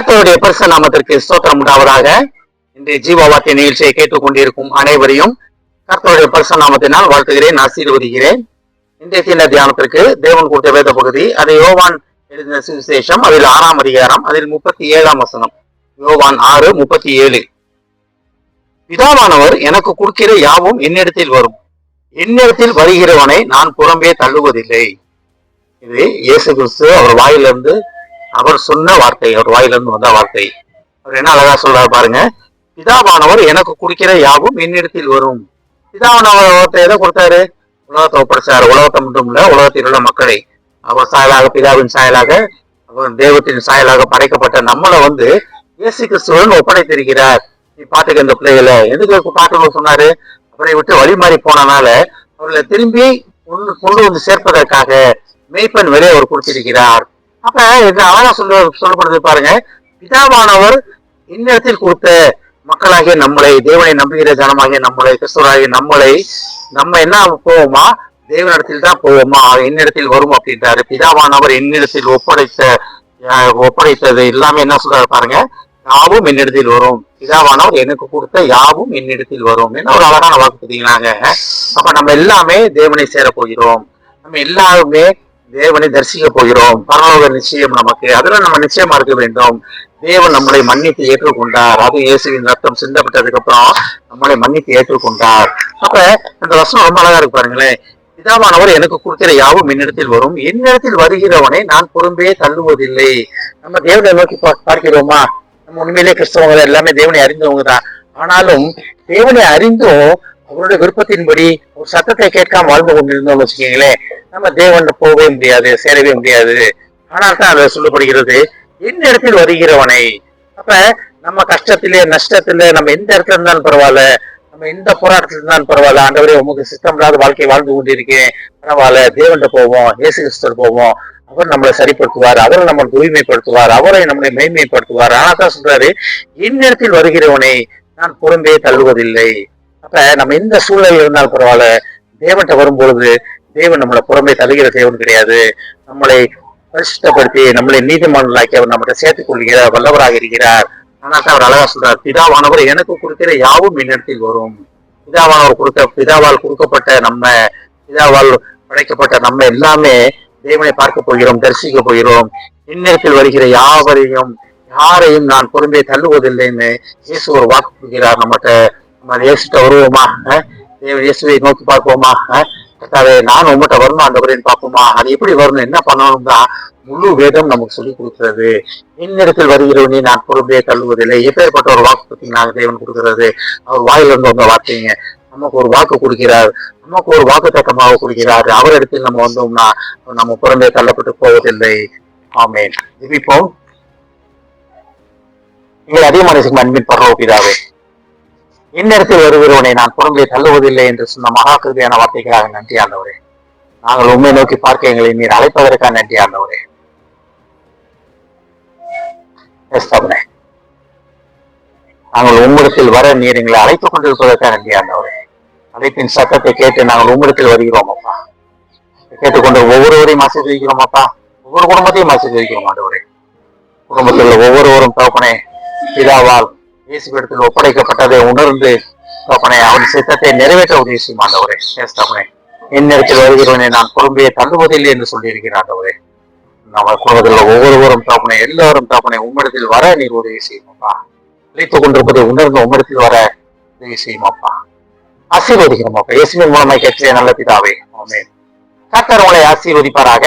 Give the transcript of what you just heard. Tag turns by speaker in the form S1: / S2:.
S1: கர்த்தருடைய பரிசுத்த நாமத்திற்கு ஸ்தோத்திரம் உண்டாவதாக. இன்றைய ஜீவவார்த்தை நிகழ்ச்சியை கேட்டுக் கொண்டிருக்கும் அனைவரையும் கர்த்தருடைய பரிசுத்த நாமத்தினால் வாழ்த்துகிறேன், ஆசீர்வதிக்கிறேன். இன்றைய தின தியானத்திற்கு தேவன் கொடுத்த வேத பகுதி, அதை யோவான் எழுதின சுவிசேஷம், அதில் 6ஆம் அதிகாரம், அதில் 37ஆம் வசனம். யோவான் 6:37. பிதாவானவர் எனக்கு கொடுக்கிற யாவும் என்னிடத்தில் வரும், என்னிடத்தில் வருகிறவனை நான் புறம்பே தள்ளுவதில்லை. இது இயேசு கிறிஸ்து அவர் வாயிலிருந்து அவர் சொன்ன வார்த்தை, அவர் வாயிலிருந்து வந்த வார்த்தை. அவர் என்ன அழகா சொல்றாரு பாருங்க. பிதாவானவர் எனக்கு கொடுக்கிற யாவும் என்னிடத்தில் வரும். பிதாவானவர் எதை கொடுத்தாரு? உலகத்தை ஒப்படைச்சாரு. உலகத்தை மட்டும் இல்ல, உலகத்தில் உள்ள மக்களை அவர் சாயலாக, பிதாவின் சாயலாக, அவர் தெய்வத்தின் சாயலாக படைக்கப்பட்ட நம்மளை இயேசு கிறிஸ்துவன் ஒப்படைத்திருக்கிறார். நீ பாட்டுக்கு இந்த பிள்ளைகளை எதுக்கு பாட்டு சொன்னாரு? அவரை விட்டு வழிமாறி போனனால அவர்களை திரும்பி கொண்டு வந்து சேர்ப்பதற்காக மேய்ப்பன் வெளியே அவர் கொடுத்திருக்கிறார். அப்ப இது அழகா சொல்லப்படுது பாருங்க. பிதாவானவர் இன்னிடத்தில் கொடுத்த மக்களாகிய நம்மளை, தேவனை நம்புகிற ஜனமாகிய நம்மளை, கிறிஸ்துவராகிய நம்மளை, நம்ம என்ன போவோமா? தேவனிடத்தில் தான் போவோமா? என்னிடத்தில் வரும் அப்படின்றாரு. பிதாவானவர் என்னிடத்தில் ஒப்படைத்தது எல்லாமே என்ன சொல்றாரு பாருங்க. யாவும் என்னிடத்தில் வரும். பிதாவானவர் எனக்கு கொடுத்த யாவும் என்னிடத்தில் வரும். என்ன ஒரு அழகான வாக்கு பார்த்தீங்கன்னாங்க. அப்ப நம்ம எல்லாமே தேவனை சேர போகிறோம். நம்ம எல்லாருமே தேவனை தரிசிக்க போகிறோம். பரலோக நிச்சயம் நமக்கு. அதுல நம்ம நிச்சயமா இருக்க வேண்டும். தேவன் நம்மளை மன்னித்து ஏற்றுக்கொண்டார். அது இயேசுவின் ரத்தம் சிந்தப்பட்டதுக்கு அப்புறம் நம்மளை மன்னித்து ஏற்றுக்கொண்டார். அப்ப இந்த வசனம் ரொம்ப அழகா இருக்கு பாருங்களேன். பிதாவானவர் எனக்கு கொடுக்கிற யாவும் என்னிடத்தில் வரும், என்னிடத்தில் வருகிறவனை நான் புறம்பே தள்ளுவதில்லை. நம்ம தேவனை நோக்கி பார்க்கிறோமா? நம்ம உண்மையிலே கிறிஸ்தவங்க எல்லாமே தேவனை அறிந்தவங்க தான். ஆனாலும் தேவனை அறிந்தும் அவருடைய விருப்பத்தின்படி ஒரு சத்தத்தை கேட்காம வாழ்ந்து கொண்டிருந்தோம்னு வச்சுக்கீங்களேன், நம்ம தேவன் போகவே முடியாது, சேரவே முடியாது. ஆனால் தான் அதை சொல்லப்படுகிறது, எந்த இடத்தில் வருகிறவனை. அப்ப நம்ம கஷ்டத்திலே, நஷ்டத்திலே, நம்ம எந்த இடத்துல இருந்தாலும் பரவாயில்ல, நம்ம எந்த போராட்டத்துல இருந்தாலும் பரவாயில்ல, ஆண்டவரே உமக்கு சித்தம் இல்லாத வாழ்க்கையை வாழ்ந்து கொண்டிருக்கேன், பரவாயில்ல, தேவன்கிட்ட போவோம், இயேசு கிறிஸ்துவிட்ட போவோம். அவர் நம்மளை சரிப்படுத்துவார், அவரை நம்மளை தூய்மைப்படுத்துவார், அவரை நம்மளை மேன்மைப்படுத்துவார். ஆனா தான் சொல்றாரு, என்னிடத்தில் வருகிறவனை நான் புறம்பே தள்ளுவதில்லை. அப்ப நம்ம எந்த சூழ்நிலையில் இருந்தாலும் பரவாயில்ல, தேவன்கிட்ட வரும்பொழுது தேவன் நம்மளை புறம்பே தள்ளுகிற தேவன் கிடையாது. நம்மளை பரிசுத்தப்படுத்தி நம்மளை நீதிமான்களாக்கி அவர் நம்மகிட்ட சேர்த்துக் கொள்கிறார், வல்லவராக இருக்கிறார். ஆனால் அவர் அழகா சொல்றார், பிதாவானவர் எனக்கு கொடுக்கிற யாவும் என்னிடத்தில் வரும். பிதாவால் கொடுக்கப்பட்ட நம்ம, பிதாவால் படைக்கப்பட்ட நம்ம எல்லாமே தேவனை பார்க்க போகிறோம், தரிசிக்க போகிறோம். என்னிடத்தில் வருகிற யாரையும் நான் புறம்பே தள்ளுவதில்லைன்னு இயேசு ஒரு வாக்கு கொடுக்கிறார் நம்மகிட்ட. நம்ம இயேசுட்ட வருவோமா? இயேசுவை நோக்கி பார்ப்போமா? கர்த்தாவே, நான் உங்கள்கிட்ட வரணும் ஆண்டவரேன்னு பார்ப்போமா? அது எப்படி வரணும், என்ன பண்ணணும் தான் முழு வேதம் நமக்கு சொல்லி கொடுக்கிறது. என்னிடத்தில் வருகிறவனே நான் புறம்பே தள்ளுவதில்லை. எப்பேற்பட்ட ஒரு வாக்கு பார்த்தீங்கன்னா தேவன் கொடுக்கிறது. அவர் வாயிலிருந்து வந்த வார்த்தைங்க. நமக்கு ஒரு வாக்கு கொடுக்கிறார், நமக்கு ஒரு வாக்கு தக்கமாக கொடுக்கிறார். அவரிடத்தில் நம்ம வந்தோம்னா நம்ம புறம்பே தள்ளப்பட்டு போவதில்லை. ஆமென். ஜெபிப்போம். நீங்கள் அதிகமான அன்பின் பரலோக பிதாவே, இன்னிடத்தில் வருகிறவனை நான் புறம்பே தள்ளுவதில்லை என்று சொன்ன மகா கிருபையான வார்த்தைகளாக நன்றி ஆண்டவரே. நாங்கள் உண்மை நோக்கி பார்க்க எங்களை நீர் அழைப்பதற்காக நன்றி ஆண்டவரே. நாங்கள் உம்மிடத்தில் வர நீர் எங்களை அழைத்துக் கொண்டிருப்பதற்காக நன்றி ஆண்டவரே. அழைப்பின் சத்தத்தை கேட்டு நாங்கள் உம்மிடத்தில் வருகிறோம் அப்பா. கேட்டுக்கொண்டு ஒவ்வொருவரையும் ஆசீர்வதிக்கிறோம் அப்பா. ஒவ்வொரு குடும்பத்தையும் ஆசீர்வதிக்கிறோம் ஆண்டவரே. குடும்பத்தில் உள்ள ஒவ்வொருவரும் தகப்பனே, பிதாவால் இயேசுவிடத்தில் ஒப்படைக்கப்பட்டதை உணர்ந்து தகப்பனே அவன் சித்தத்தை நிறைவேற்ற உதவி செய்யும் ஆண்டவரே. தகப்பனே, என்னிடத்தில் வருகிறவனை நான் புறம்பே தள்ளுவதில்லை என்று சொல்லியிருக்கிறார் ஆண்டவரே. நம்ம குடும்பத்தில் ஒவ்வொருவரும் தகப்பனே, எல்லாரும் தகப்பனே உம்மிடத்தில் வர நீர் உதவி செய்யுமாப்பா. அழைத்துக் கொண்டிருப்பதை உணர்ந்து உம்மிடத்தில் வர உதவி செய்யுமாப்பா. ஆசீர்வதிக்கிறோமாப்பா. இயேசுவின் மூலமாய் கேட்கிறேன் நல்ல பிதாவே. ஆமென். கர்த்தர் உங்களை ஆசீர்வதிப்பாராக.